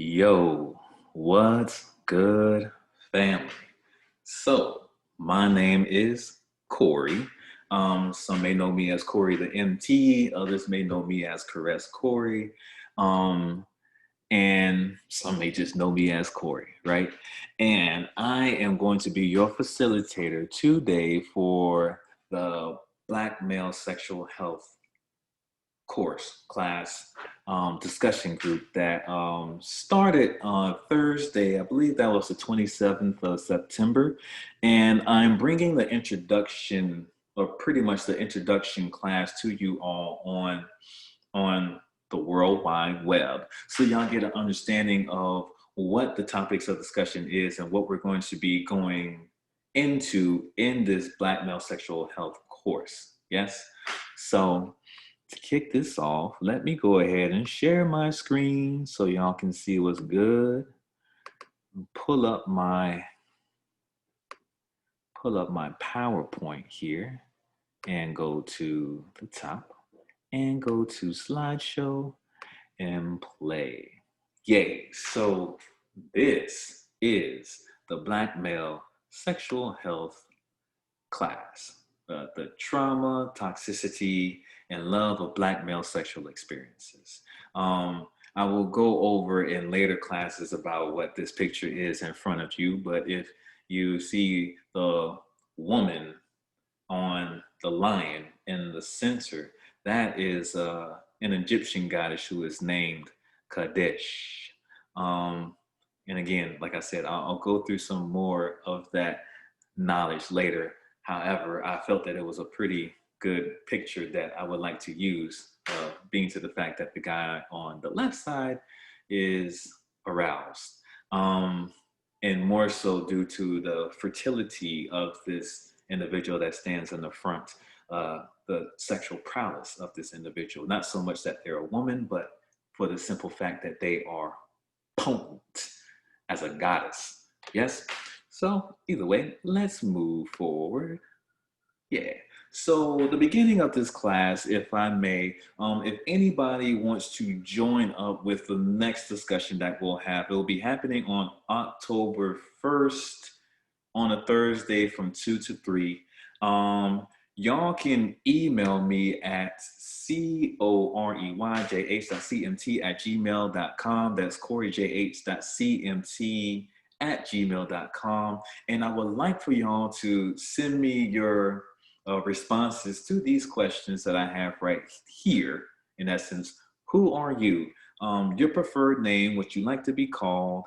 Yo, what's good, family? So, my name is Corey. Some may know me as Corey the MT, others may know me as Caress Corey, um, and some may just know me as Corey, right? And I am going to be your facilitator today for the Black Male Sexual Health course, class, discussion group that started on Thursday. I believe that was the 27th of September. And I'm bringing the introduction, or pretty much the introduction class to you all on the World Wide Web. So y'all get an understanding of what the topics of discussion is and what we're going to be going into in this Black male sexual health course. Yes? So to kick this off, let me go ahead and share my screen so y'all can see what's good. Pull up my PowerPoint here and go to the top and go to slideshow and play. Yay. So this is the Black male sexual health class. The trauma, toxicity, and love of Black male sexual experiences. I will go over in later classes about what this picture is in front of you, but if you see the woman on the lion in the center, that is an Egyptian goddess who is named Kadesh. And again, like I said, I'll go through some more of that knowledge later. However, I felt that it was a pretty good picture that I would like to use, being to the fact that the guy on the left side is aroused. And more so due to the fertility of this individual that stands in the front, the sexual prowess of this individual. Not so much that they're a woman, but for the simple fact that they are potent as a goddess. Yes? So either way, let's move forward. Yeah. So the beginning of this class, if I may, if anybody wants to join up with the next discussion that we'll have, it will be happening on October 1st on a Thursday from 2 to 3. Y'all can email me at coreyjh.cmt@gmail.com. That's coreyjh.cmt@gmail.com. And I would like for y'all to send me your responses to these questions that I have right here. In essence, who are you? Your preferred name, what you like to be called,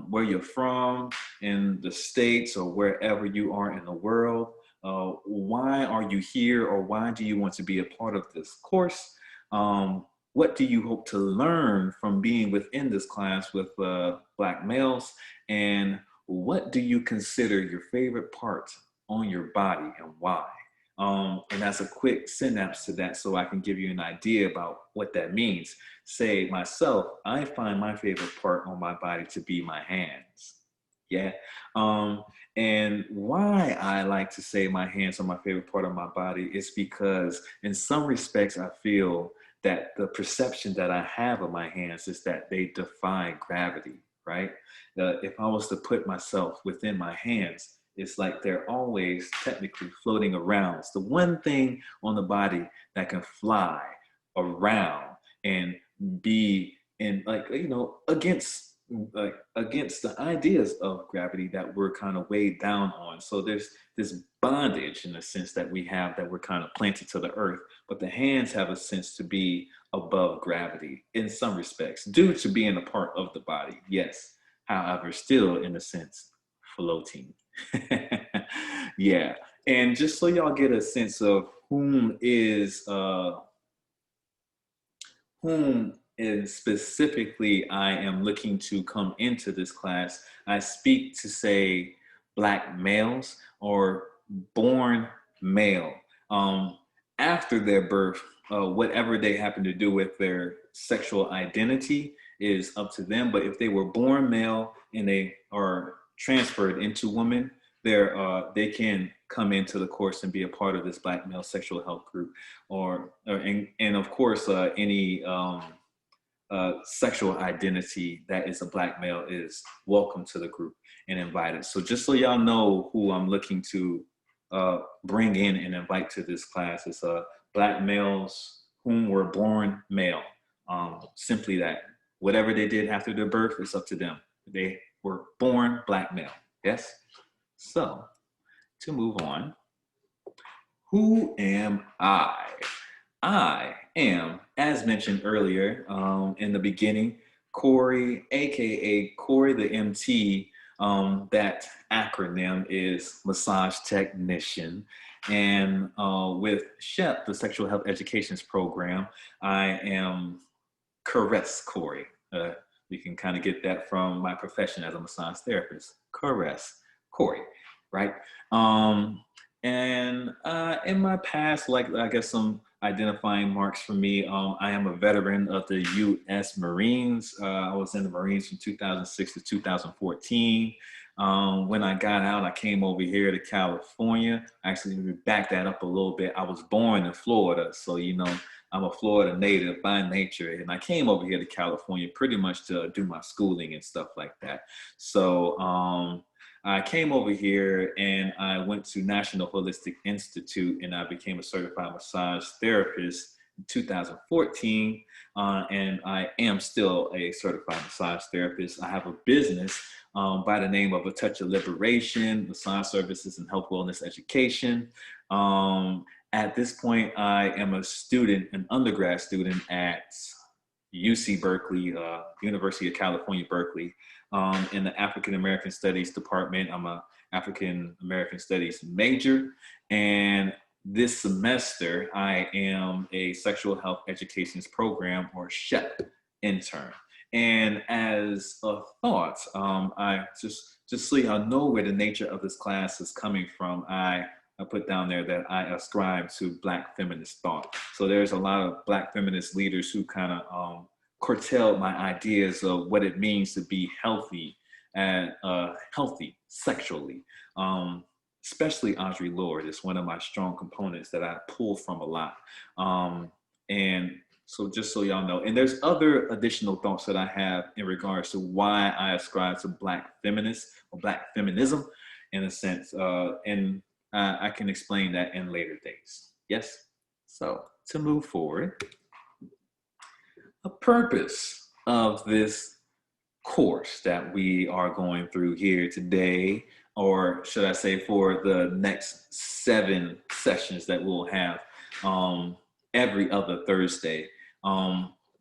where you're from in the States or wherever you are in the world. Why are you here, or why do you want to be a part of this course? What do you hope to learn from being within this class with Black males? And what do you consider your favorite part on your body and why? And as a quick synapse to that, so I can give you an idea about what that means. Say myself, I find my favorite part on my body to be my hands. Yeah. And why I like to say my hands are my favorite part of my body is because in some respects, I feel that the perception that I have of my hands is that they defy gravity, right? If I was to put myself within my hands, it's like they're always technically floating around. It's the one thing on the body that can fly around and be in, like, against the ideas of gravity that we're kind of weighed down on. So there's this bondage in the sense that we have, that we're kind of planted to the earth, but the hands have a sense to be above gravity in some respects, due to being a part of the body, yes. However, still in a sense, floating. Yeah. And just so y'all get a sense of whom specifically I am looking to come into this class, I speak to say Black males or born male. After their birth, whatever they happen to do with their sexual identity is up to them. But if they were born male and they are transferred into women, they can come into the course and be a part of this Black male sexual health group, and of course any sexual identity that is a Black male is welcome to the group and invited. So just so y'all know who I'm looking to bring in and invite to this class is Black males whom were born male. Simply that. Whatever they did after their birth, it's up to them. They were born Black male. Yes? So, to move on, who am I? I am, as mentioned earlier in the beginning, Corey, aka Corey the MT. That acronym is massage technician. And with SHEP, the Sexual Health Educations Program, I am Caress Corey. You can kind of get that from my profession as a massage therapist. Caress Corey, right? And in my past, like I guess some identifying marks for me, I am a veteran of the U.S. Marines. I was in the Marines from 2006 to 2014. When I got out, I came over here to California. Actually, let me back that up a little bit. I was born in Florida, so I'm a Florida native by nature, and I came over here to California pretty much to do my schooling and stuff like that. So I came over here and I went to National Holistic Institute and I became a certified massage therapist in 2014. And I am still a certified massage therapist. I have a business by the name of A Touch of Liberation, Massage Services and Health Wellness Education. At this point, I am a student, an undergrad student at UC Berkeley, University of California, Berkeley, in the African American Studies department. I'm an African American Studies major. And this semester, I am a Sexual Health Educations Program or SHEP intern. And as a thought, I just so y'all know where the nature of this class is coming from, I put down there that I ascribe to Black feminist thought. So there's a lot of Black feminist leaders who kind of curtailed my ideas of what it means to be healthy and healthy sexually. Especially Audre Lorde is one of my strong components that I pull from a lot. And so just so y'all know, and there's other additional thoughts that I have in regards to why I ascribe to Black feminists or Black feminism in a sense. And I can explain that in later days. Yes? So to move forward, the purpose of this course that we are going through here today, or should I say for the next 7 sessions that we'll have every other Thursday.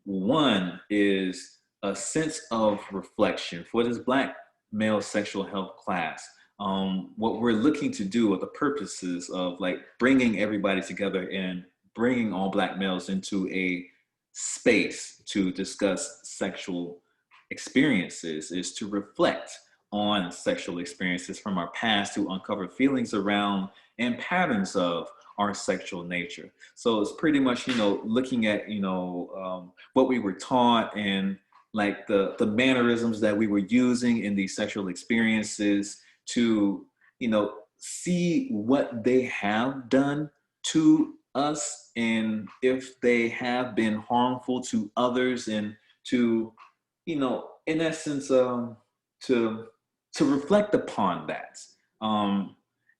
One is a sense of reflection for this Black male sexual health class. What we're looking to do, or the purposes of like bringing everybody together and bringing all Black males into a space to discuss sexual experiences, is to reflect on sexual experiences from our past, to uncover feelings around and patterns of our sexual nature. So it's pretty much, looking at, what we were taught and like the mannerisms that we were using in these sexual experiences to, see what they have done to us and if they have been harmful to others, and to, in essence, to reflect upon that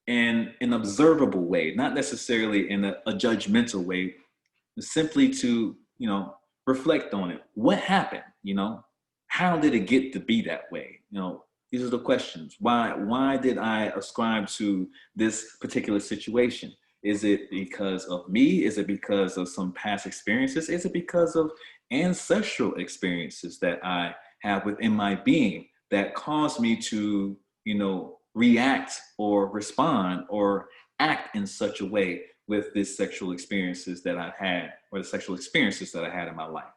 in an observable way, not necessarily in a judgmental way, simply to, reflect on it. What happened? How did it get to be that way? These are the questions. Why did I ascribe to this particular situation? Is it because of me? Is it because of some past experiences? Is it because of ancestral experiences that I have within my being that caused me to, react or respond or act in such a way with this sexual experiences that I've had, or the sexual experiences that I had in my life?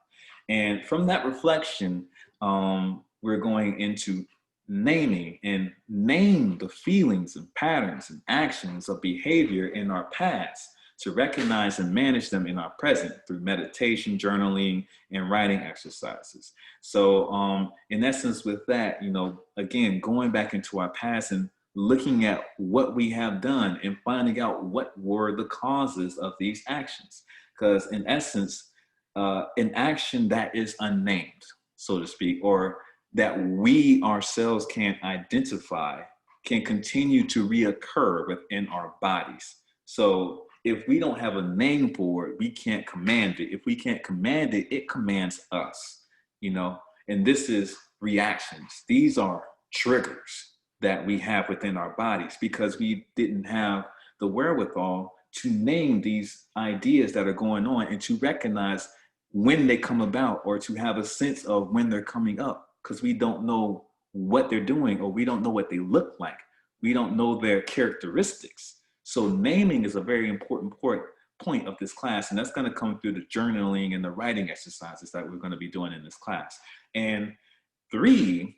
And from that reflection, we're going into name the feelings and patterns and actions of behavior in our past, to recognize and manage them in our present through meditation, journaling, and writing exercises. So in essence with that, again, going back into our past and looking at what we have done and finding out what were the causes of these actions. Because in essence, an action that is unnamed, so to speak, or that we ourselves can't identify can continue to reoccur within our bodies. So if we don't have a name for it, we can't command it. If we can't command it, it commands us, you know, and this is reactions. These are triggers that we have within our bodies because we didn't have the wherewithal to name these ideas that are going on and to recognize when they come about or to have a sense of when they're coming up because we don't know what they're doing or we don't know what they look like. We don't know their characteristics. So naming is a very important point of this class, and that's going to come through the journaling and the writing exercises that we're going to be doing in this class. And 3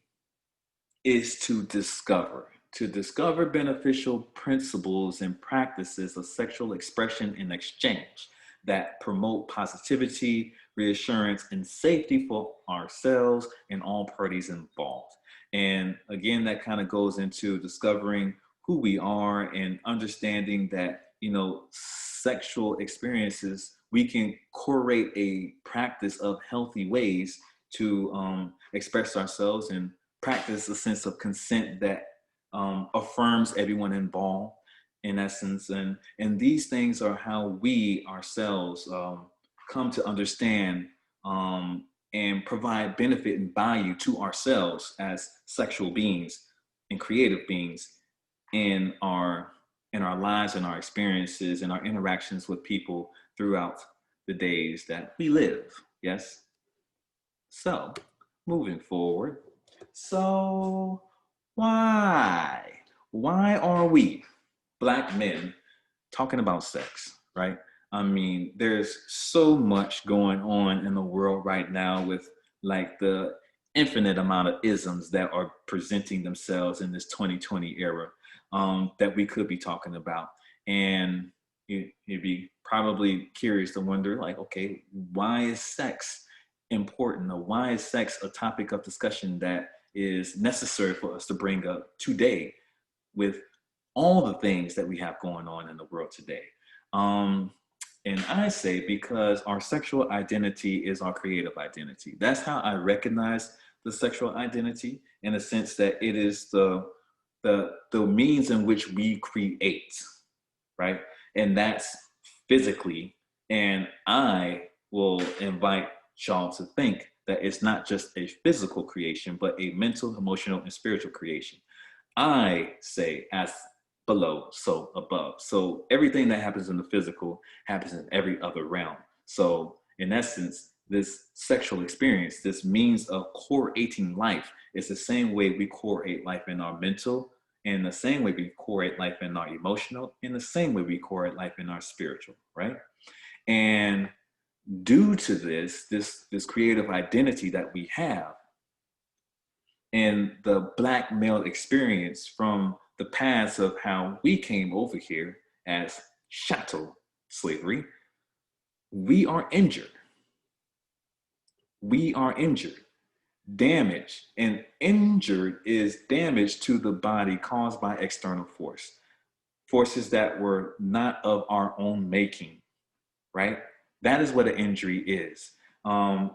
is to discover beneficial principles and practices of sexual expression and exchange that promote positivity, reassurance, and safety for ourselves and all parties involved. And again, that kind of goes into discovering who we are and understanding that, you know, sexual experiences, we can curate a practice of healthy ways to express ourselves and practice a sense of consent that affirms everyone involved in essence. And these things are how we ourselves come to understand and provide benefit and value to ourselves as sexual beings and creative beings in our lives and our experiences and our interactions with people throughout the days that we live. Yes. So moving forward. So why are we Black men talking about sex, right? I mean, there's so much going on in the world right now with like the infinite amount of isms that are presenting themselves in this 2020 era that we could be talking about. And you'd be probably curious to wonder like, okay, why is sex important, or why is sex a topic of discussion that is necessary for us to bring up today with all the things that we have going on in the world today? And I say because our sexual identity is our creative identity. That's how I recognize the sexual identity, in a sense that it is the means in which we create, right? And that's physically. And I will invite y'all to think that it's not just a physical creation, but a mental, emotional, and spiritual creation. I say as below, so above. So everything that happens in the physical happens in every other realm. So in essence, this sexual experience, this means of creating life, is the same way we create life in our mental, in the same way we create life in our emotional, in the same way we create life in our spiritual, right? And due to this creative identity that we have and the Black male experience from the past of how we came over here as chattel slavery, we are injured. We are injured. Damage, and injured is damage to the body caused by external forces that were not of our own making, right? That is what an injury is.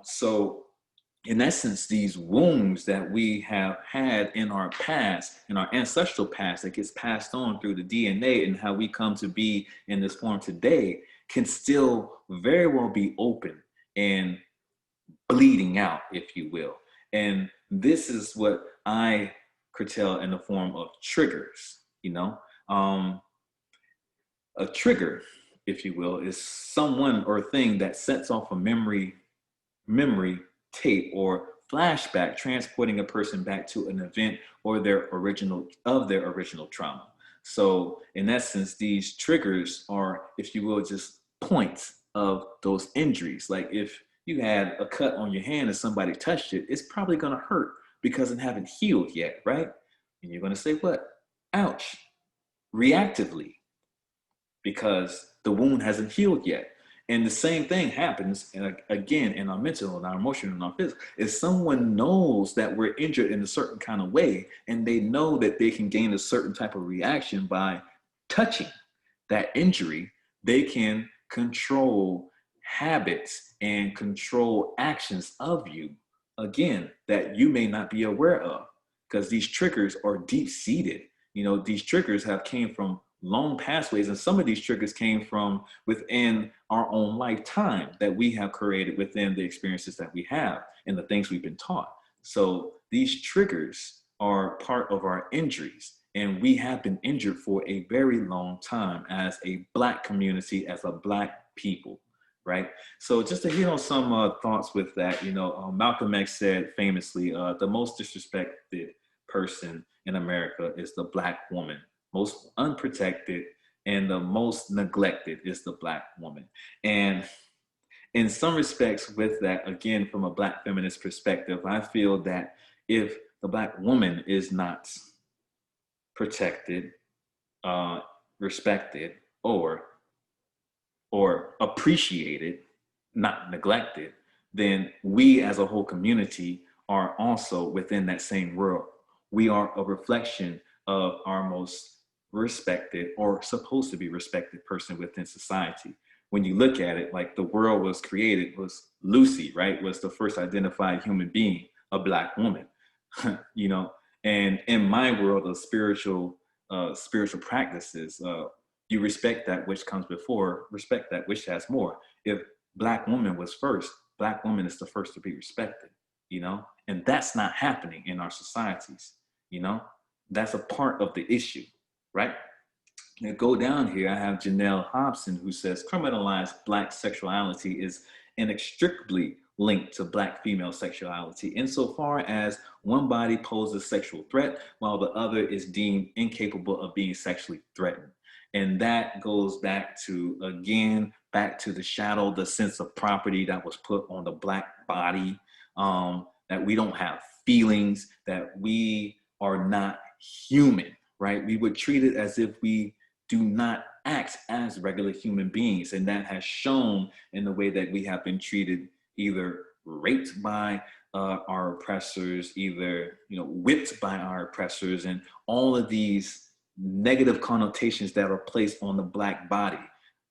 So in essence, these wounds that we have had in our past, in our ancestral past, that gets passed on through the DNA and how we come to be in this form today, can still very well be open and bleeding out, if you will. And this is what I curtail in the form of triggers, you know? A trigger, if you will, is someone or thing that sets off a memory tape or flashback, transporting a person back to an event or their original trauma. So in essence, these triggers are, if you will, just points of those injuries. Like if you had a cut on your hand and somebody touched it, it's probably going to hurt because it haven't healed yet, right? And you're going to say, what? Ouch, reactively, because the wound hasn't healed yet. And the same thing happens, again, in our mental and our emotional and our physical. If someone knows that we're injured in a certain kind of way, and they know that they can gain a certain type of reaction by touching that injury, they can control habits and control actions of you, again, that you may not be aware of, because these triggers are deep seated. These triggers have came from long pathways, and some of these triggers came from within our own lifetime that we have created within the experiences that we have and the things we've been taught. So these triggers are part of our injuries, and we have been injured for a very long time as a Black community, as a Black people, right? So just to hit on some thoughts with that, Malcolm X said famously, the most disrespected person in America is the Black woman. Most unprotected and the most neglected is the Black woman. And in some respects with that, again, from a Black feminist perspective, I feel that if the Black woman is not protected, respected, or appreciated, not neglected, then we as a whole community are also within that same world. We are a reflection of our most respected or supposed to be respected person within society. When you look at it, like the world was created, was Lucy, right? Was the first identified human being, a Black woman, you know? And in my world of spiritual practices, you respect that which comes before, respect that which has more. If Black woman was first, Black woman is the first to be respected, and that's not happening in our societies, that's a part of the issue, right? Now go down here, I have Janelle Hobson, who says criminalized Black sexuality is inextricably linked to Black female sexuality insofar as one body poses sexual threat while the other is deemed incapable of being sexually threatened. And that goes back to, again, back to the shadow, the sense of property that was put on the Black body, that we don't have feelings, that we are not human, right? We would treat it as if we do not act as regular human beings. And that has shown in the way that we have been treated, either raped by our oppressors, either whipped by our oppressors, and all of these negative connotations that are placed on the Black body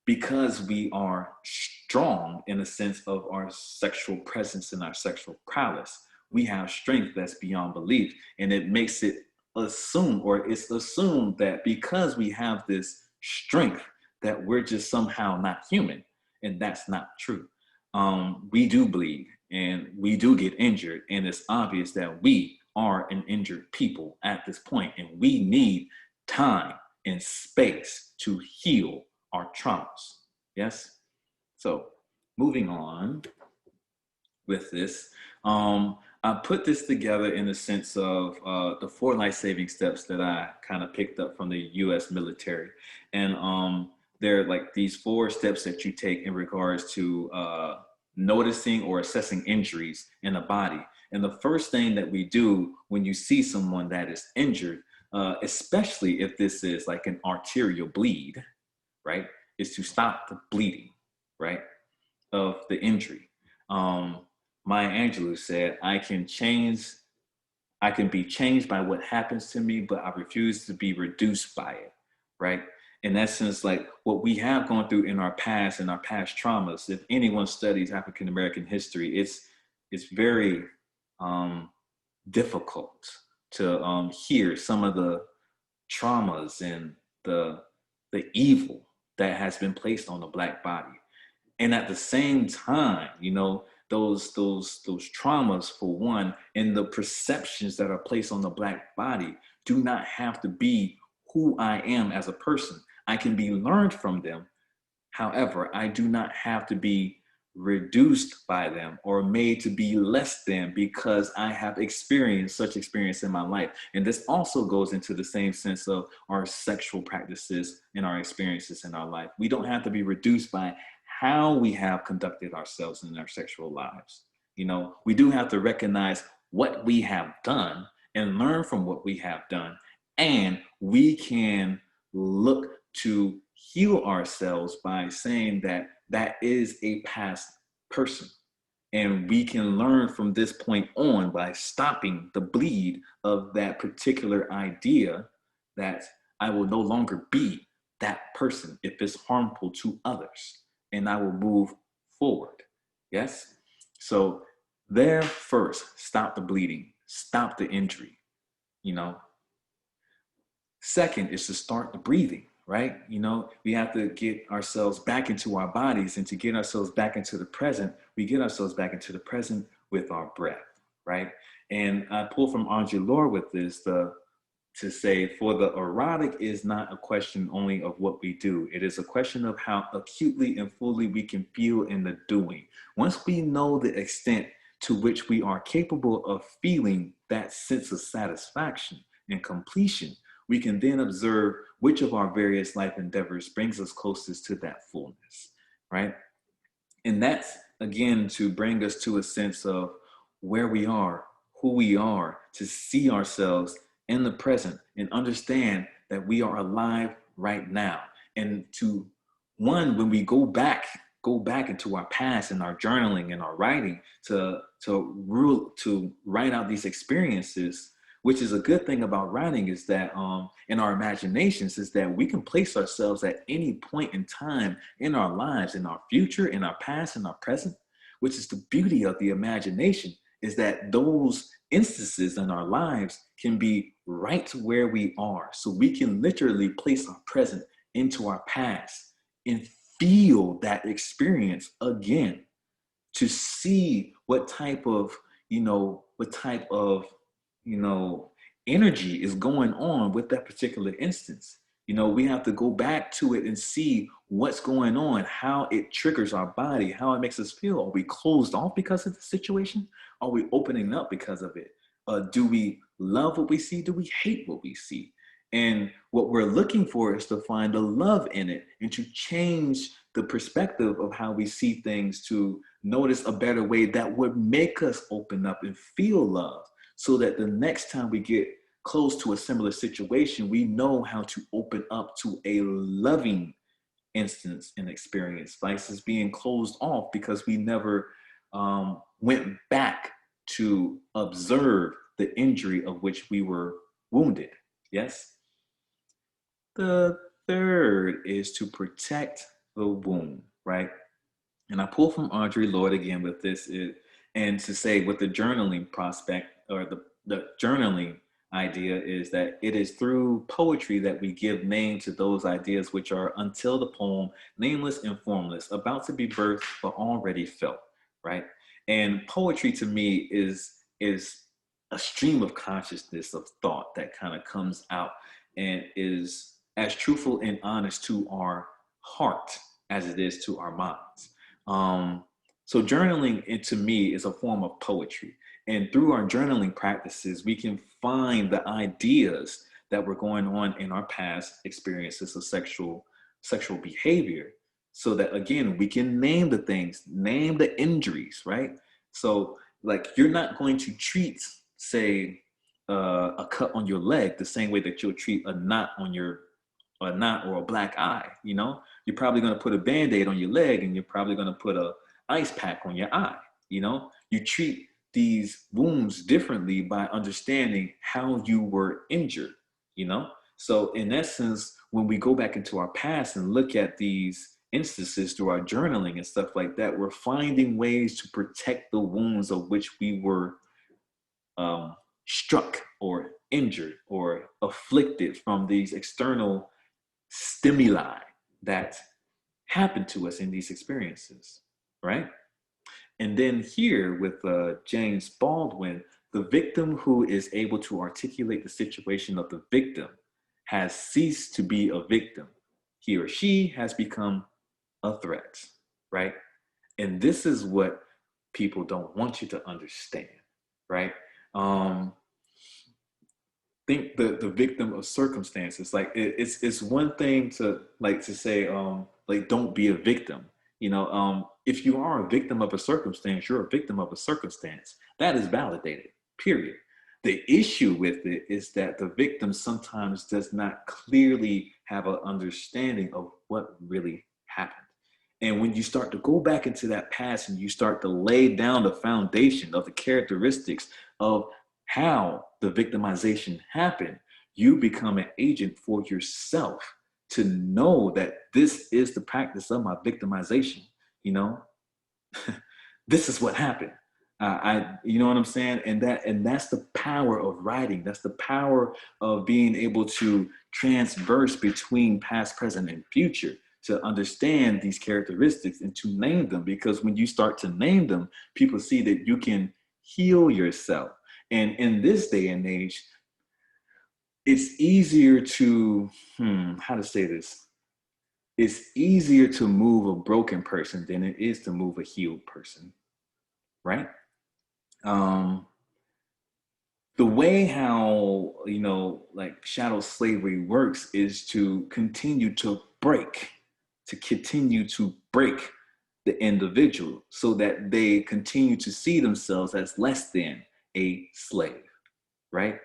because we are strong in a sense of our sexual presence and our sexual prowess. We have strength that's beyond belief, and it makes it assumed, or it's assumed, that because we have this strength that we're just somehow not human, and that's not true. We do bleed and we do get injured, and it's obvious that we are an injured people at this point, and we need time and space to heal our traumas. Yes? So moving on with this, I put this together in the sense of the 4 life-saving steps that I kind of picked up from the US military. And they're like these 4 steps that you take in regards to noticing or assessing injuries in the body. And the first thing that we do when you see someone that is injured, especially if this is like an arterial bleed, right, is to stop the bleeding, right, of the injury. Maya Angelou said, I can be changed by what happens to me, but I refuse to be reduced by it, right? In essence, like what we have gone through in our past and our past traumas, if anyone studies African-American history, it's very difficult to hear some of the traumas and the evil that has been placed on the Black body. And at the same time, those traumas, for one, and the perceptions that are placed on the Black body do not have to be who I am as a person. I can be learned from them. However, I do not have to be reduced by them or made to be less than because I have experienced such experience in my life. And this also goes into the same sense of our sexual practices and our experiences in our life. We don't have to be reduced by how we have conducted ourselves in our sexual lives. We do have to recognize what we have done and learn from what we have done. And we can look to heal ourselves by saying that that is a past person. And we can learn from this point on by stopping the bleed of that particular idea that I will no longer be that person if it's harmful to others. And I will move forward. Yes? So there first, stop the bleeding, stop the injury, you know. Second is to start the breathing, right? You know, we have to get ourselves back into our bodies, and to get ourselves back into the present, we get ourselves back into the present with our breath, right? And I pull from Andre Lorde with this, to say, for the erotic is not a question only of what we do. It is a question of how acutely and fully we can feel in the doing. Once we know the extent to which we are capable of feeling that sense of satisfaction and completion, we can then observe which of our various life endeavors brings us closest to that fullness, right? And that's, again, to bring us to a sense of where we are, who we are, to see ourselves in the present and understand that we are alive right now. And to, one, when we go back into our past and our journaling and our writing to write out these experiences, which is a good thing about writing, is that in our imaginations, is that we can place ourselves at any point in time in our lives, in our future, in our past, in our present, which is the beauty of the imagination, is that those instances in our lives can be right to where we are. So we can literally place our present into our past and feel that experience again, to see what type of, energy is going on with that particular instance. You know, we have to go back to it and see what's going on, how it triggers our body, how it makes us feel. Are we closed off because of the situation? Are we opening up because of it? Do we love what we see? Do we hate what we see? And what we're looking for is to find the love in it and to change the perspective of how we see things, to notice a better way that would make us open up and feel love, so that the next time we get close to a similar situation, we know how to open up to a loving instance and experience versus being closed off because we never went back to observe the injury of which we were wounded. Yes? The third is to protect the wound, right? And I pull from Audre Lorde again with this, and to say with the journaling prospect, or the journaling idea, is that it is through poetry that we give name to those ideas which are, until the poem, nameless and formless, about to be birthed but already felt, right? And poetry to me is a stream of consciousness, of thought that kind of comes out and is as truthful and honest to our heart as it is to our minds. So journaling, to me, is a form of poetry. And through our journaling practices, we can find the ideas that were going on in our past experiences of sexual behavior, so that, again, we can name the things, name the injuries, right? So, like, you're not going to treat, say, a cut on your leg the same way that you'll treat a knot or a black eye. You know, you're probably going to put a band-aid on your leg, and you're probably going to put a ice pack on your eye. You know, you treat these wounds differently by understanding how you were injured, you know? So in essence, when we go back into our past and look at these instances through our journaling and stuff like that, we're finding ways to protect the wounds of which we were struck or injured or afflicted from these external stimuli that happen to us in these experiences, right? And then here with James Baldwin, the victim who is able to articulate the situation of the victim has ceased to be a victim. He or she has become a threat, right? And this is what people don't want you to understand, right? Think the victim of circumstances. Like it's one thing to say like, don't be a victim. You know, if you are a victim of a circumstance, you're a victim of a circumstance. That is validated, period. The issue with it is that the victim sometimes does not clearly have an understanding of what really happened. And when you start to go back into that past and you start to lay down the foundation of the characteristics of how the victimization happened, you become an agent for yourself to know that this is the practice of my victimization, you know? This is what happened. You know what I'm saying? And that's the power of writing. That's the power of being able to transverse between past, present, and future to understand these characteristics and to name them. Because when you start to name them, people see that you can heal yourself. And in this day and age, it's easier to, how to say this? It's easier to move a broken person than it is to move a healed person, right? Um, the way how, like shadow slavery works is to continue to break the individual so that they continue to see themselves as less than a slave, right?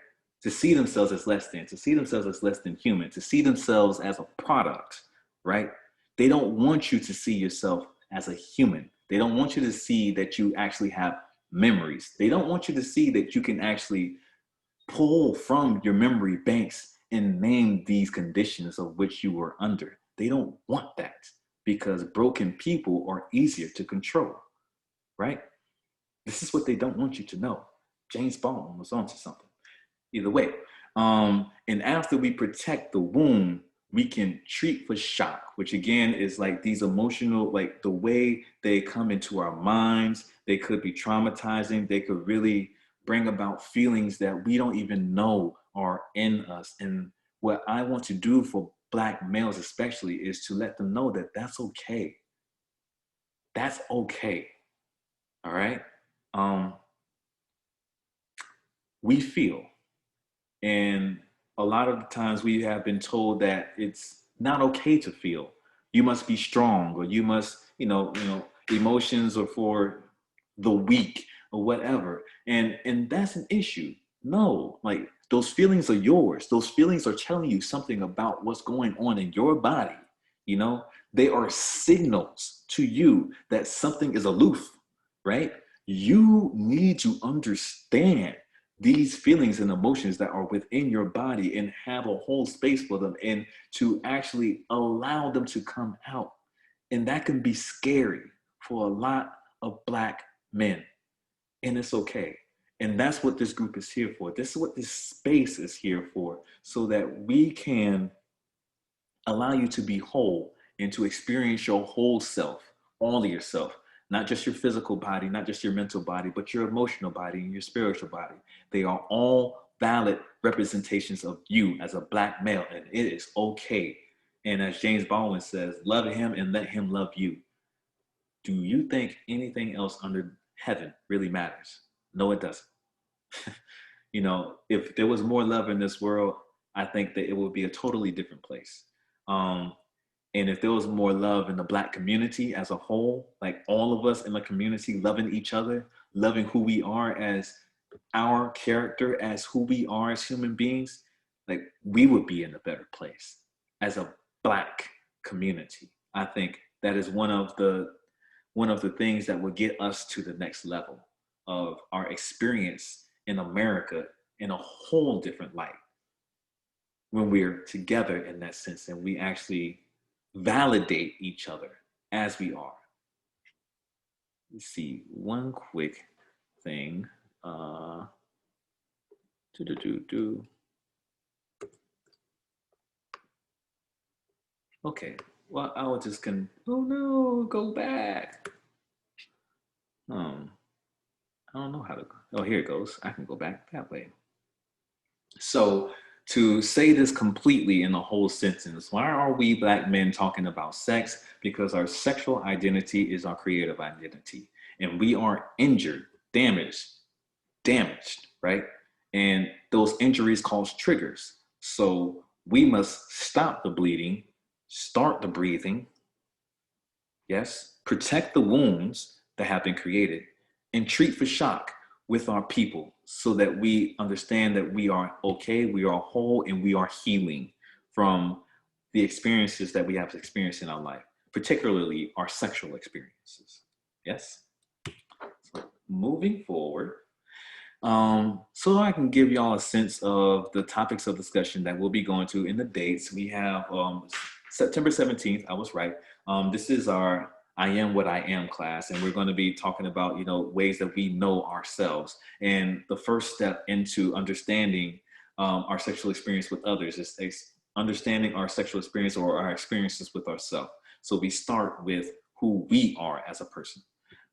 To see themselves as less than, to see themselves as less than human, to see themselves as a product, right? They don't want you to see yourself as a human. They don't want you to see that you actually have memories. They don't want you to see that you can actually pull from your memory banks and name these conditions of which you were under. They don't want that because broken people are easier to control, right? This is what they don't want you to know. James Baldwin was onto something. Either way. And after we protect the wound, we can treat for shock, which again is like these emotional, like the way they come into our minds. They could be traumatizing. They could really bring about feelings that we don't even know are in us. And what I want to do for Black males, especially, is to let them know that that's okay. That's okay. All right. Um, we feel. And a lot of the times we have been told that it's not okay to feel. You must be strong, or you must, emotions are for the weak or whatever. And that's an issue. No, like those feelings are yours. Those feelings are telling you something about what's going on in your body. You know, they are signals to you that something is aloof, right? You need to understand these feelings and emotions that are within your body and have a whole space for them and to actually allow them to come out. And that can be scary for a lot of Black men. And it's okay. And that's what this group is here for. This is what this space is here for, so that we can allow you to be whole and to experience your whole self, all of yourself, not just your physical body, not just your mental body, but your emotional body and your spiritual body. They are all valid representations of you as a Black male, and it is okay. And as James Baldwin says, love him and let him love you. Do you think anything else under heaven really matters? No, it doesn't. If there was more love in this world, I think that it would be a totally different place. Um, and if there was more love in the Black community as a whole, like all of us in the community loving each other, loving who we are as our character, as who we are as human beings, like we would be in a better place as a Black community. I think that is one of the things that will get us to the next level of our experience in America in a whole different light when we're together in that sense and we actually validate each other as we are. Let's see, one quick thing. Do, do, do, do. Okay, well, I will just oh no, go back. I don't know how to go. Oh, here it goes. I can go back that way. So to say this completely in the whole sentence, why are we Black men talking about sex? Because our sexual identity is our creative identity. And we are injured, damaged, right? And those injuries cause triggers. So we must stop the bleeding, start the breathing, yes, protect the wounds that have been created, and treat for shock with our people so that we understand that we are okay, we are whole, and we are healing from the experiences that we have experienced in our life, particularly our sexual experiences. Yes? So moving forward, so I can give y'all a sense of the topics of discussion that we'll be going to in the dates. We have September 17th, I was right. This is our I Am What I Am class, and we're going to be talking about, ways that we know ourselves. And the first step into understanding our sexual experience with others is understanding our sexual experience or our experiences with ourselves. So we start with who we are as a person.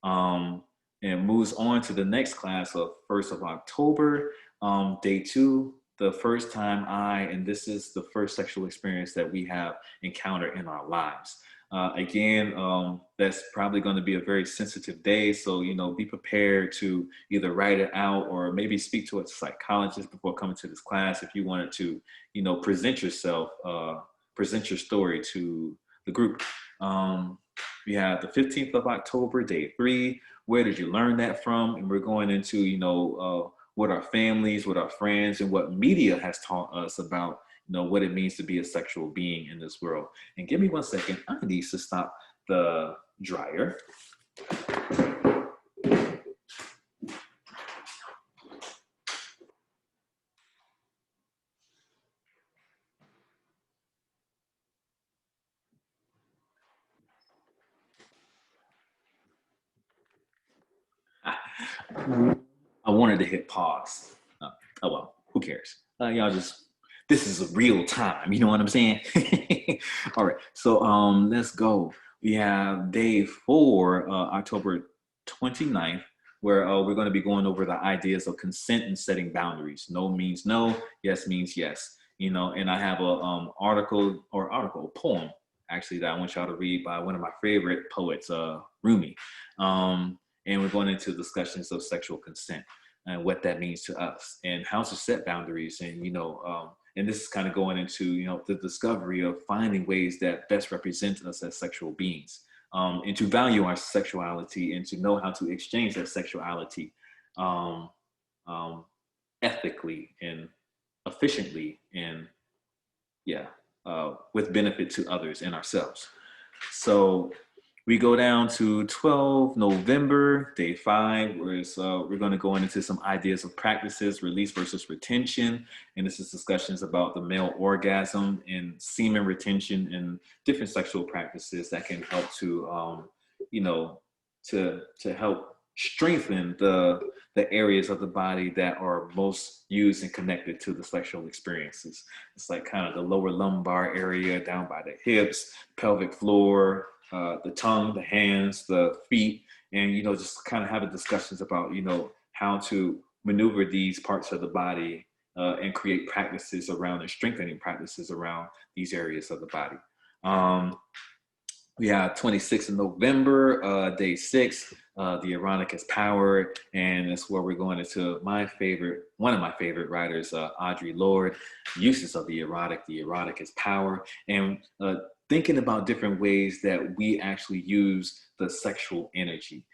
And moves on to the next class of 1st of October, day 2, the first time and this is the first sexual experience that we have encountered in our lives. Again, that's probably going to be a very sensitive day. So, be prepared to either write it out or maybe speak to a psychologist before coming to this class if you wanted to, present yourself, present your story to the group. We have the 15th of October, day 3. Where did you learn that from? And we're going into, what our families, what our friends, and what media has taught us about, what it means to be a sexual being in this world. And give me 1 second. I need to stop the dryer. I wanted to hit pause. Oh well, who cares? Y'all this is a real time. You know what I'm saying? All right. So let's go. We have day 4, October 29th, where we're going to be going over the ideas of consent and setting boundaries. No means no. Yes means yes. And I have a poem actually that I want y'all to read by one of my favorite poets, Rumi. And we're going into discussions of sexual consent and what that means to us and how to set boundaries. And, and this is kind of going into, the discovery of finding ways that best represent us as sexual beings, and to value our sexuality and to know how to exchange that sexuality ethically and efficiently and, with benefit to others and ourselves. So we go down to 12 November, day 5, where we're going to go into some ideas of practices, release versus retention. And this is discussions about the male orgasm and semen retention and different sexual practices that can help to, to help strengthen the areas of the body that are most used and connected to the sexual experiences. It's like kind of the lower lumbar area down by the hips, pelvic floor, the tongue, the hands, the feet, and, just kind of having discussions about, how to maneuver these parts of the body and create practices around and strengthening practices around these areas of the body. We have 26th of November, day 6, the erotic is power, and that's where we're going into one of my favorite writers, Audre Lorde, uses of the erotic is power, and thinking about different ways that we actually use the sexual energy,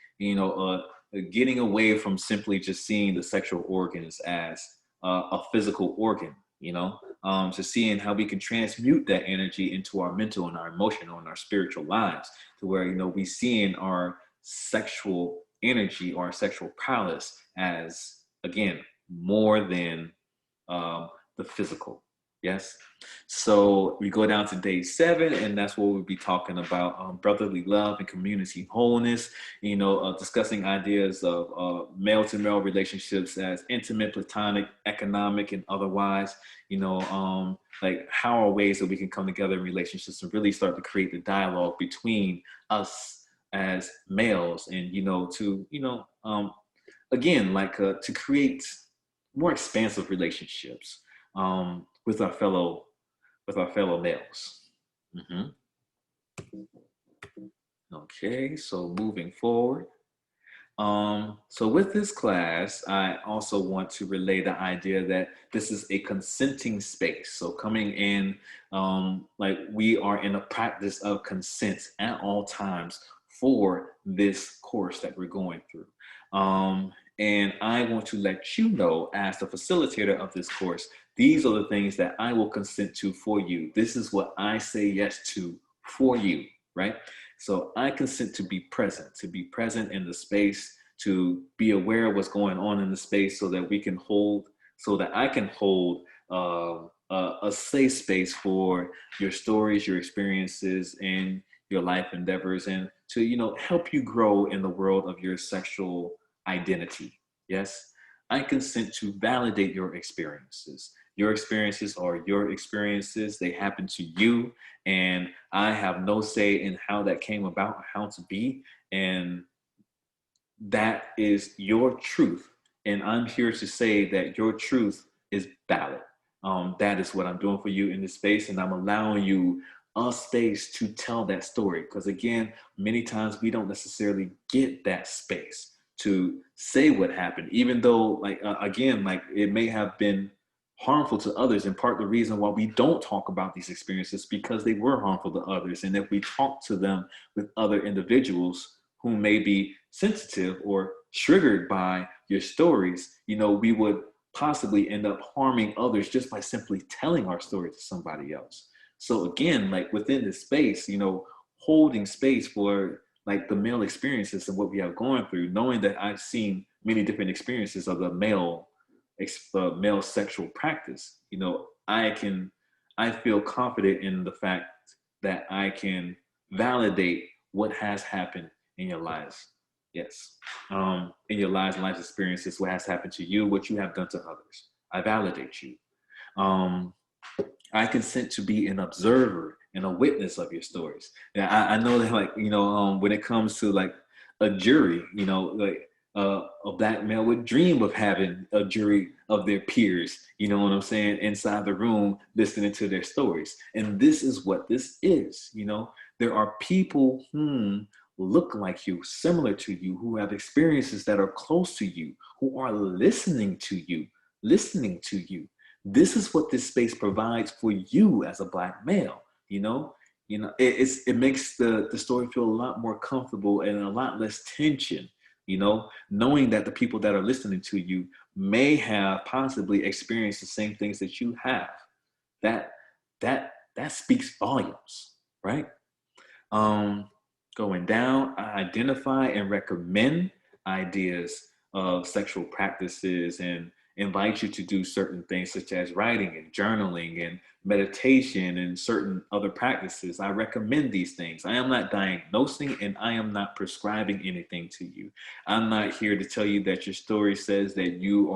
getting away from simply just seeing the sexual organs as a physical organ, to seeing how we can transmute that energy into our mental and our emotional and our spiritual lives, to where, we seeing our sexual energy or our sexual prowess as, again, more than the physical. Yes. So we go down to day 7, and that's what we'll be talking about, brotherly love and community wholeness, discussing ideas of male to male relationships as intimate, platonic, economic, and otherwise, like how are ways that we can come together in relationships and really start to create the dialogue between us as males and, again, like to create more expansive relationships with our fellow males. Okay, so moving forward. So with this class, I also want to relay the idea that this is a consenting space. So coming in, like we are in a practice of consent at all times for this course that we're going through. And I want to let you know, as the facilitator of this course, these are the things that I will consent to for you. This is what I say yes to for you, right? So I consent to be present in the space, to be aware of what's going on in the space so that I can hold a safe space for your stories, your experiences, and your life endeavors, and to, help you grow in the world of your sexual identity. Yes, I consent to validate your experiences. Your experiences are your experiences. They happen to you, and I have no say in how that came about, how to be. And that is your truth. And I'm here to say that your truth is valid. That is what I'm doing for you in this space. And I'm allowing you a space to tell that story. Because again, many times we don't necessarily get that space to say what happened, even though, like, again, like it may have been harmful to others. And part of the reason why we don't talk about these experiences because they were harmful to others. And if we talk to them with other individuals who may be sensitive or triggered by your stories, we would possibly end up harming others just by simply telling our story to somebody else. So again, like within this space, holding space for like the male experiences and what we have gone through, knowing that I've seen many different experiences of the male sexual practice, I feel confident in the fact that I can validate what has happened in your lives. Yes. In your lives and life experiences, what has happened to you, what you have done to others. I validate you. Um, I consent to be an observer and a witness of your stories. And I know that, like, when it comes to like a jury, like a black male would dream of having a jury of their peers, you know what I'm saying, inside the room listening to their stories. And this is what this is, there are people who look like you, similar to you, who have experiences that are close to you, who are listening to you. This is what this space provides for you as a black male. It makes the story feel a lot more comfortable and a lot less tension, knowing that the people that are listening to you may have possibly experienced the same things that you have. That speaks volumes, right? Going down, I identify and recommend ideas of sexual practices and invite you to do certain things such as writing and journaling and meditation and certain other practices. I recommend these things. I am not diagnosing and I am not prescribing anything to you. I'm not here to tell you that your story says that you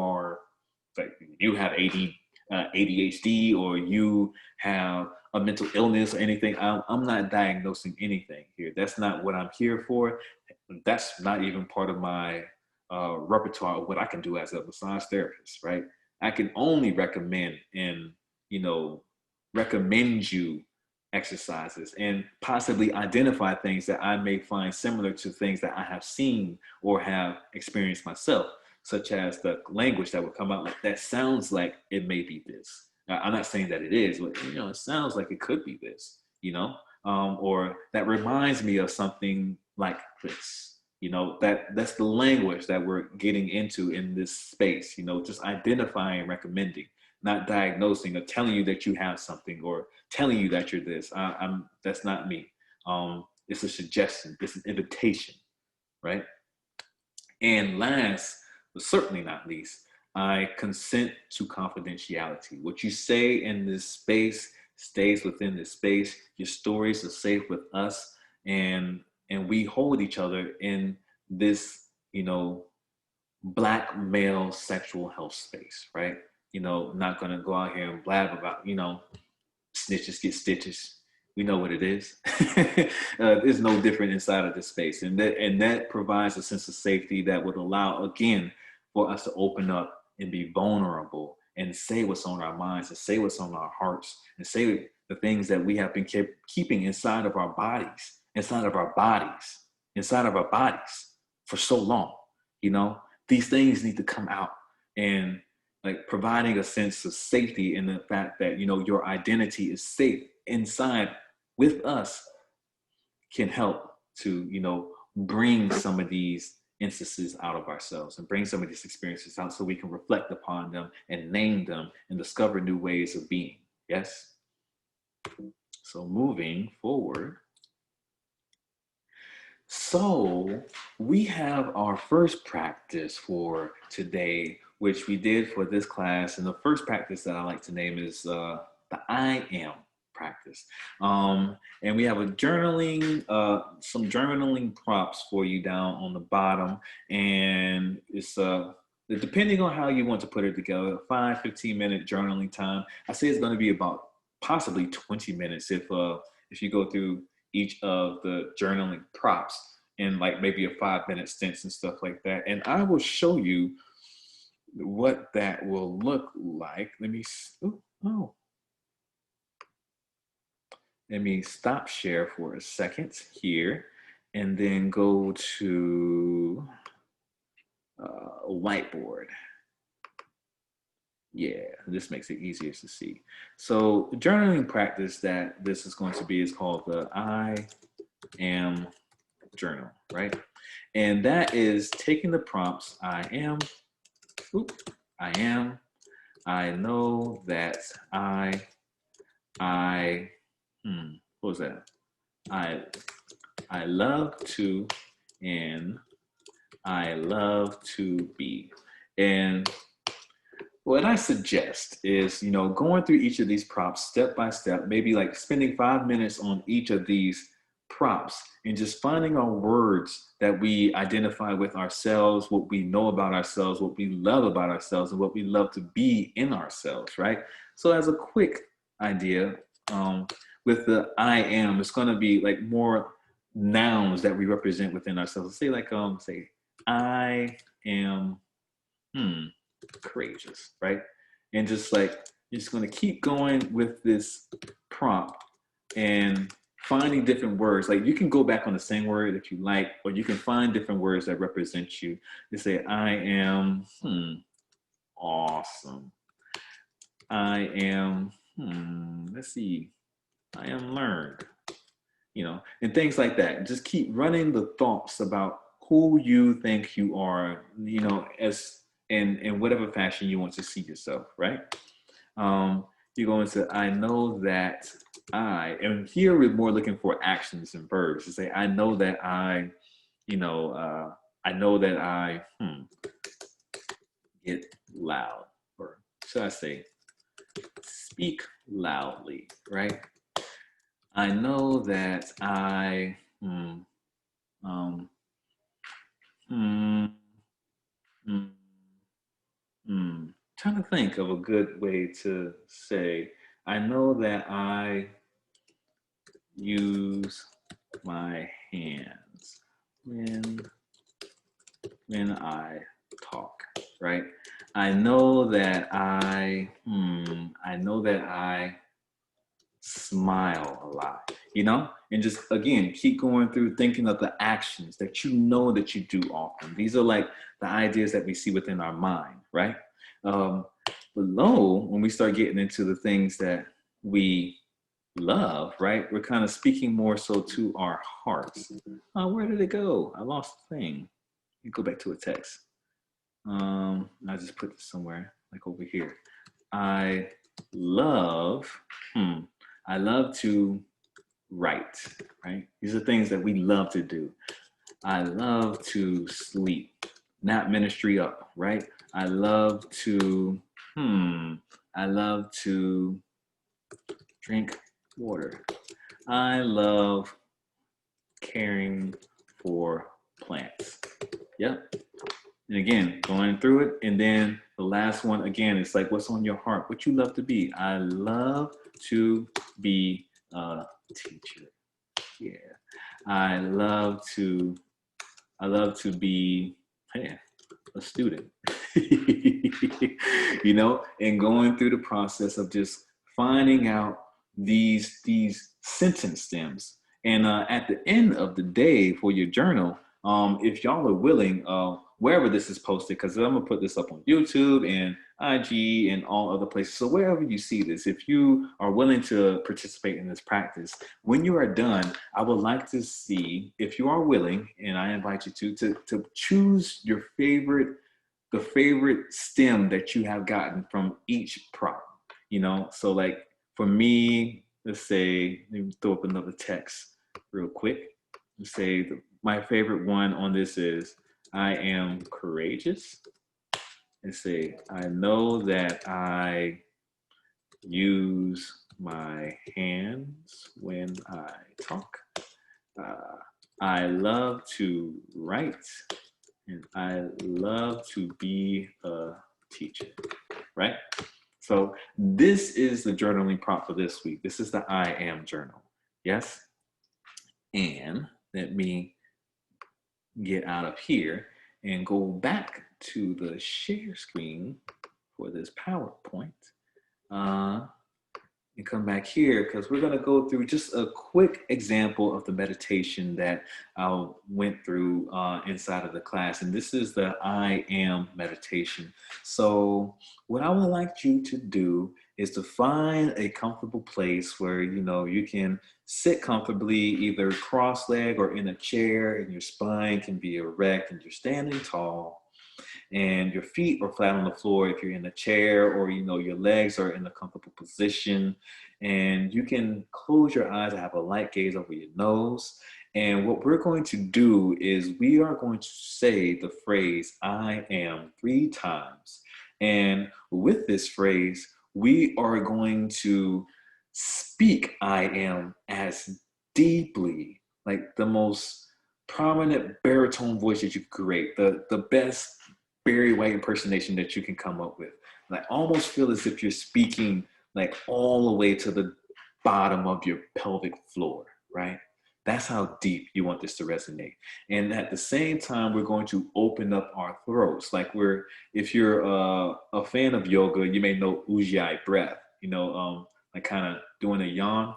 have ADHD or you have a mental illness or anything. I'm not diagnosing anything here. That's not what I'm here for. That's not even part of my repertoire of what I can do as a massage therapist, right? I can only recommend and, recommend you exercises and possibly identify things that I may find similar to things that I have seen or have experienced myself, such as the language that would come out like that sounds like it may be this. Now, I'm not saying that it is, but it sounds like it could be this, or that reminds me of something like this. That's the language that we're getting into in this space, just identifying, recommending, not diagnosing or telling you that you have something or telling you that you're this. That's not me. It's a suggestion. It's an invitation, right? And last, but certainly not least, I consent to confidentiality. What you say in this space stays within this space. Your stories are safe with us, and we hold each other in this, black male sexual health space, right? Not gonna go out here and blab about, snitches get stitches. We know what it is. It's no different inside of this space, and that provides a sense of safety that would allow, again, for us to open up and be vulnerable and say what's on our minds and say what's on our hearts and say the things that we have been keeping inside of our bodies, for so long. These things need to come out, and like providing a sense of safety in the fact that, your identity is safe inside with us can help to, bring some of these instances out of ourselves and bring some of these experiences out so we can reflect upon them and name them and discover new ways of being. Yes? So moving forward. So we have our first practice for today, which we did for this class. And the first practice that I like to name is the I am. practice. And we have a journaling, some journaling prompts for you down on the bottom. And it's depending on how you want to put it together, 5-15 minute journaling time. I say it's going to be about possibly 20 minutes if you go through each of the journaling prompts in like maybe a 5-minute stints and stuff like that. And I will show you what that will look like. Let me let me stop share for a second here and then go to a whiteboard. Yeah, this makes it easier to see. So the journaling practice that this is going to be is called the I am journal, right? And that is taking the prompts, I am, I know that what was that? I love to, and I love to be. And what I suggest is, going through each of these prompts step by step, maybe like spending 5 minutes on each of these prompts and just finding our words that we identify with ourselves, what we know about ourselves, what we love about ourselves, and what we love to be in ourselves, right? So as a quick idea, with the I am, it's going to be like more nouns that we represent within ourselves. Say like, say, I am, courageous, right? And just like, you're just going to keep going with this prompt and finding different words. Like you can go back on the same word if you like, or you can find different words that represent you. You say, I am, awesome. I am, let's see, I am learned, and things like that. Just keep running the thoughts about who you think you are, as in whatever fashion you want to see yourself, right? You go into, I know that and here we're more looking for actions and verbs to say, I know that I know that I get loud, or should I say, speak loudly, right? I know that I trying to think of a good way to say, I know that I use my hands when I talk, right? I know that I smile a lot, and just again keep going through thinking of the actions that that you do often. These are like the ideas that we see within our mind, right? Below, when we start getting into the things that we love, right, we're kind of speaking more so to our hearts. Where did it go? I lost the thing. You go back to a text. I just put this somewhere like over here. I love to write, right? These are things that we love to do. I love to sleep, not ministry up, right? I love to drink water. I love caring for plants. Yep. And again, going through it. And then the last one, again, it's like, what's on your heart? What you love to be? I love to be a teacher. Yeah. I love to be a student. And going through the process of just finding out these sentence stems. And at the end of the day for your journal, if y'all are willing, wherever this is posted, because I'm gonna put this up on YouTube and IG and all other places. So wherever you see this, if you are willing to participate in this practice, when you are done, I would like to see, if you are willing, and I invite you to choose the favorite stem that you have gotten from each prompt. So like for me, let's say, let me throw up another text real quick. Let's say my favorite one on this is, I am courageous. And say, I know that I use my hands when I talk. I love to write, and I love to be a teacher, right? So this is the journaling prompt for this week. This is the I am journal. Yes? And let me get out of here and go back to the share screen for this PowerPoint. And come back here because we're going to go through just a quick example of the meditation that I went through inside of the class. And this is the I am meditation. So what I would like you to do is to find a comfortable place where, you know, you can sit comfortably, either cross-legged or in a chair, and your spine can be erect and you're standing tall. And your feet are flat on the floor if you're in a chair, or you know your legs are in a comfortable position, and you can close your eyes and have a light gaze over your nose. And what we're going to do is we are going to say the phrase I am 3 times, and with this phrase we are going to speak I am as deeply, like the most prominent baritone voice that you create, the best Barry White impersonation that you can come up with. Like almost feel as if you're speaking like all the way to the bottom of your pelvic floor, right? That's how deep you want this to resonate. And at the same time, we're going to open up our throats. Like if you're a fan of yoga, you may know Ujjayi breath, you know, like kind of doing a yawn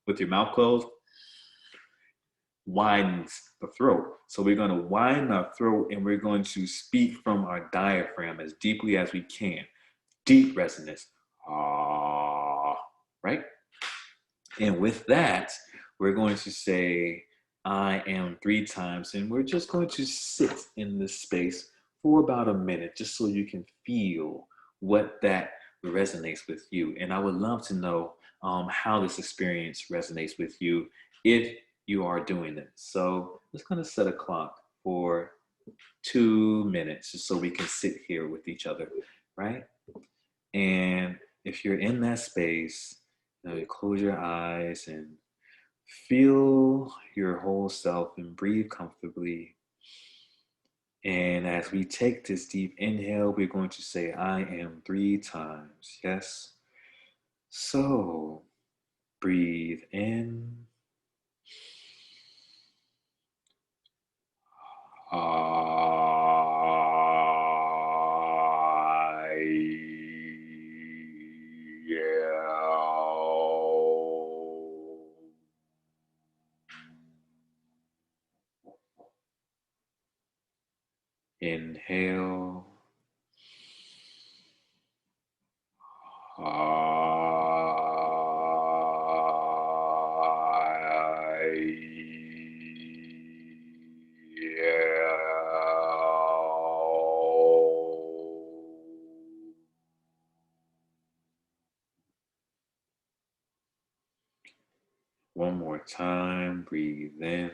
with your mouth closed widens the throat. So we're going to widen our throat and we're going to speak from our diaphragm as deeply as we can. Deep resonance. Ah, right? And with that, we're going to say, I am 3 times. And we're just going to sit in this space for about a minute, just so you can feel what that resonates with you. And I would love to know how this experience resonates with you if you are doing it. So I'm just going to set a clock for 2 minutes just so we can sit here with each other, right? And if you're in that space, you know, you close your eyes and feel your whole self and breathe comfortably. And as we take this deep inhale, we're going to say, I am 3 times. Yes. So breathe in. Inhale. One more time, breathe in.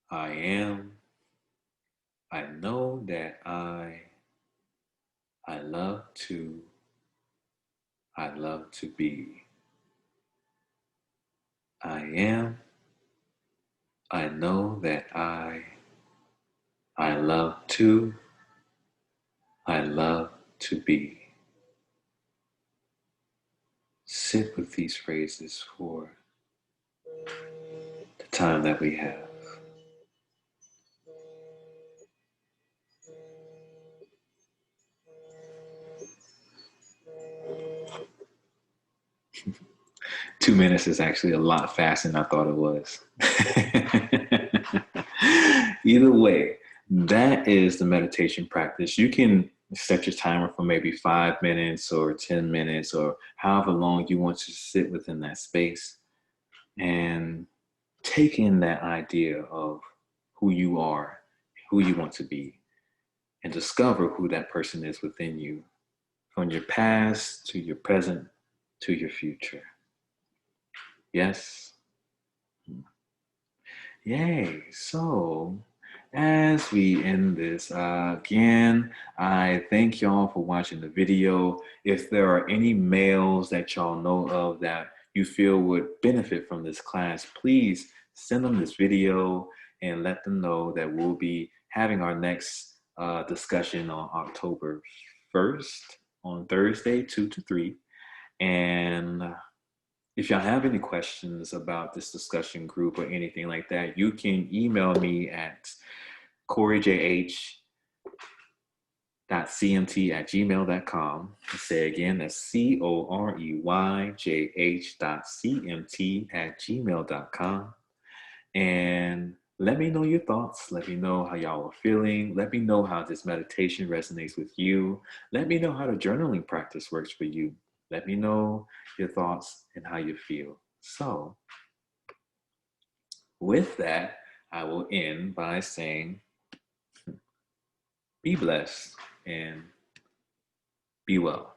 I am. I know that I love to. I love to be. I am. I know that I love to. I love to be. Sit with these phrases for the time that we have. Two minutes is actually a lot faster than I thought it was. Either way, that is the meditation practice. You can set your timer for maybe 5 minutes or 10 minutes or however long you want to sit within that space. And take in that idea of who you are, who you want to be, and discover who that person is within you, from your past to your present to your future. Yes? Yay. So, as we end this, again, I thank y'all for watching the video. If there are any males that y'all know of that you feel would benefit from this class, please send them this video and let them know that we'll be having our next discussion on October 1st on Thursday, 2 to 3. And if y'all have any questions about this discussion group or anything like that, you can email me at coreyjh.cmt@gmail.com. Say again, that's coreyjh.cmt@gmail.com. And let me know your thoughts. Let me know how y'all are feeling. Let me know how this meditation resonates with you. Let me know how the journaling practice works for you. Let me know your thoughts and how you feel. So, with that, I will end by saying, be blessed and be well.